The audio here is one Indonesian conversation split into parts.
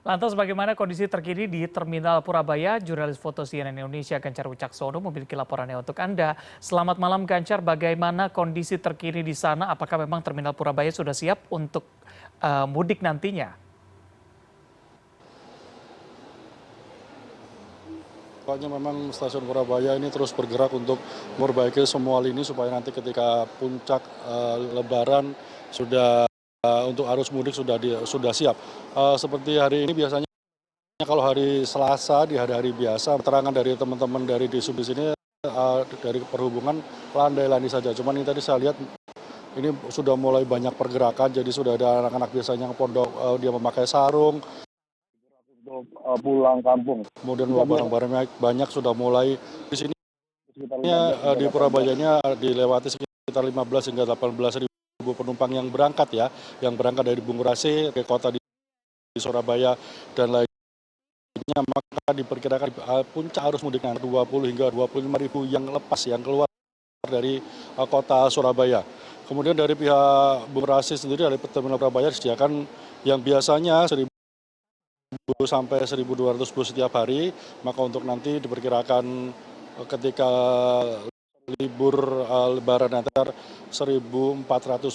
Lantas bagaimana kondisi terkini di Terminal Purabaya? Jurnalis foto CNN Indonesia Gancar Wicaksono memiliki laporannya untuk Anda. Selamat malam Gancar, bagaimana kondisi terkini di sana? Apakah memang Terminal Purabaya sudah siap untuk mudik nantinya? Pokoknya memang stasiun Purabaya ini terus bergerak untuk memperbaiki semua lini supaya nanti ketika puncak Lebaran sudah untuk arus mudik sudah siap. Seperti hari ini biasanya kalau hari Selasa di hari-hari biasa, keterangan dari teman-teman dari Disub di sini dari perhubungan landai-landai saja. Cuman ini tadi saya lihat ini sudah mulai banyak pergerakan, jadi sudah ada anak-anak biasanya yang pondok dia memakai sarung untuk pulang kampung. Kemudian barang-barang banyak sudah mulai di sini di Purabayanya dilewati sekitar 15 hingga 18.000 penumpang yang berangkat ya, yang berangkat dari Bungurasi ke kota di Surabaya dan lainnya, maka diperkirakan puncak arus mudik 20 hingga 25.000 yang lepas yang keluar dari kota Surabaya. Kemudian dari pihak Bungurasi sendiri dari Terminal Purabaya disediakan yang biasanya 1.000 sampai 1.200 bus setiap hari, maka untuk nanti diperkirakan ketika libur Lebaran nanti 1.400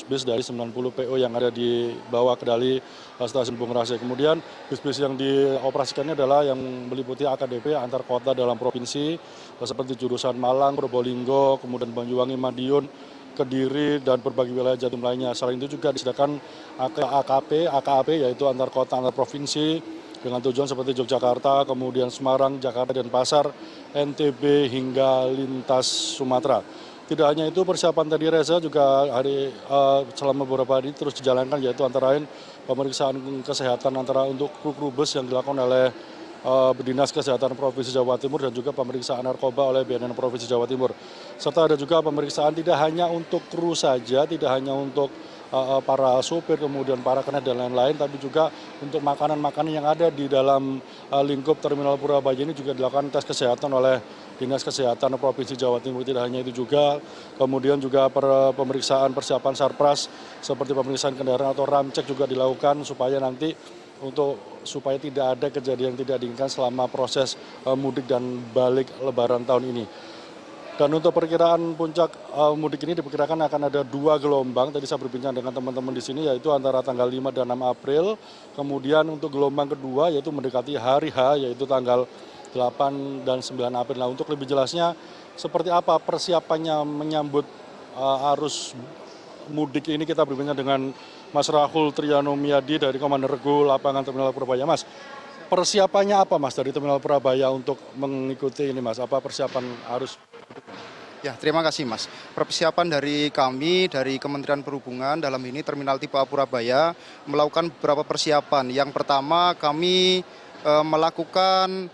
bis dari 90 PO yang ada di bawah kendali stasiun Bungurasi. Kemudian bis-bis yang dioperasikannya adalah yang meliputi AKDP antar kota dalam provinsi seperti jurusan Malang, Probolinggo, kemudian Banyuwangi, Madiun, Kediri, dan berbagai wilayah Jatim lainnya. Selain itu juga disediakan AKP yaitu antar kota, antar provinsi dengan tujuan seperti Yogyakarta, kemudian Semarang, Jakarta, Denpasar, NTB, hingga lintas Sumatera. Tidak hanya itu, persiapan tadi Reza juga selama beberapa hari terus dijalankan, yaitu antara lain pemeriksaan kesehatan antara untuk kru bus yang dilakukan oleh Dinas Kesehatan Provinsi Jawa Timur dan juga pemeriksaan narkoba oleh BNN Provinsi Jawa Timur. Serta ada juga pemeriksaan tidak hanya untuk kru saja, tidak hanya untuk para sopir, kemudian para kernet dan lain-lain, tapi juga untuk makanan-makanan yang ada di dalam lingkup Terminal Purabaya ini juga dilakukan tes kesehatan oleh Dinas Kesehatan Provinsi Jawa Timur. Tidak hanya itu juga, kemudian juga pemeriksaan persiapan sarpras seperti pemeriksaan kendaraan atau ramcek juga dilakukan supaya nanti supaya tidak ada kejadian yang tidak diinginkan selama proses mudik dan balik Lebaran tahun ini. Dan untuk perkiraan puncak mudik ini diperkirakan akan ada 2 gelombang. Tadi saya berbincang dengan teman-teman di sini, yaitu antara tanggal 5 dan 6 April. Kemudian untuk gelombang kedua yaitu mendekati hari H, yaitu tanggal 8 dan 9 April. Nah, untuk lebih jelasnya seperti apa persiapannya menyambut arus mudik ini, kita berbincang dengan Mas Rahul Trianomiadi dari Komandan Regu Lapangan Terminal Purabaya. Mas, persiapannya apa Mas dari Terminal Purabaya untuk mengikuti ini Mas? Apa persiapan arus? Ya, terima kasih Mas. Persiapan dari kami, dari Kementerian Perhubungan dalam ini Terminal Tipe A Purabaya melakukan beberapa persiapan. Yang pertama, kami melakukan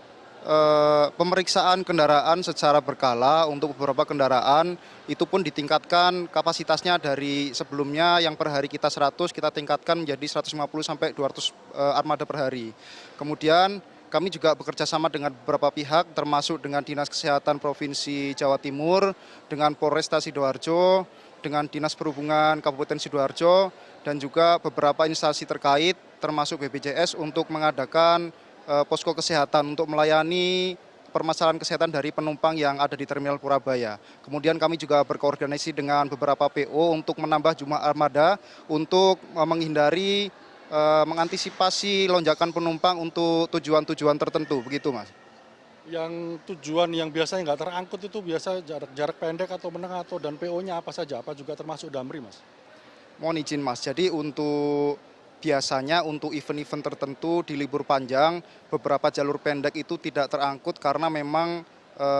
pemeriksaan kendaraan secara berkala untuk beberapa kendaraan. Itu pun ditingkatkan kapasitasnya dari sebelumnya yang per hari kita 100, kita tingkatkan menjadi 150 sampai 200 armada per hari. Kemudian kami juga bekerja sama dengan beberapa pihak, termasuk dengan Dinas Kesehatan Provinsi Jawa Timur, dengan Polresta Sidoarjo, dengan Dinas Perhubungan Kabupaten Sidoarjo, dan juga beberapa instansi terkait, termasuk BPJS, untuk mengadakan posko kesehatan untuk melayani permasalahan kesehatan dari penumpang yang ada di Terminal Purabaya. Kemudian kami juga berkoordinasi dengan beberapa PO untuk menambah jumlah armada untuk menghindari mengantisipasi lonjakan penumpang untuk tujuan-tujuan tertentu, begitu Mas. Yang tujuan yang biasanya nggak terangkut itu biasa jarak pendek atau menengah, atau dan PO-nya apa saja? Apa juga termasuk Damri Mas? Mohon izin Mas, jadi biasanya untuk event-event tertentu di libur panjang, beberapa jalur pendek itu tidak terangkut karena memang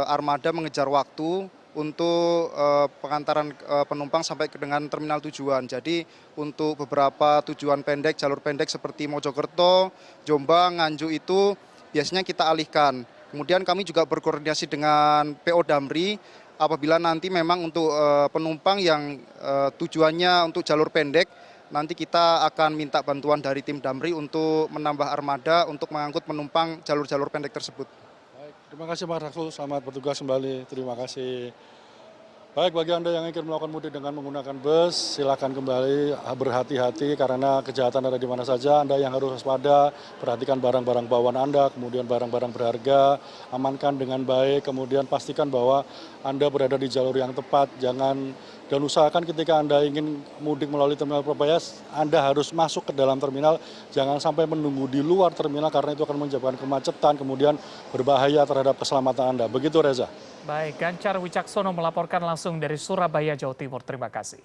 armada mengejar waktu untuk pengantaran penumpang sampai dengan terminal tujuan. Jadi untuk beberapa tujuan pendek, jalur pendek seperti Mojokerto, Jombang, Nganjuk itu biasanya kita alihkan. Kemudian kami juga berkoordinasi dengan PO Damri apabila nanti memang untuk penumpang yang tujuannya untuk jalur pendek, nanti kita akan minta bantuan dari tim Damri untuk menambah armada untuk mengangkut penumpang jalur-jalur pendek tersebut. Baik, terima kasih Mas Rahul, selamat bertugas kembali. Terima kasih. Baik, bagi Anda yang ingin melakukan mudik dengan menggunakan bus, silakan kembali berhati-hati karena kejahatan ada di mana saja. Anda yang harus waspada, perhatikan barang-barang bawaan Anda, kemudian barang-barang berharga, amankan dengan baik, kemudian pastikan bahwa Anda berada di jalur yang tepat, dan usahakan ketika Anda ingin mudik melalui Terminal Purabaya, Anda harus masuk ke dalam terminal, jangan sampai menunggu di luar terminal karena itu akan menyebabkan kemacetan, kemudian berbahaya terhadap keselamatan Anda. Begitu, Reza. Baik, Gancar Wicaksono melaporkan langsung dari Surabaya, Jawa Timur. Terima kasih.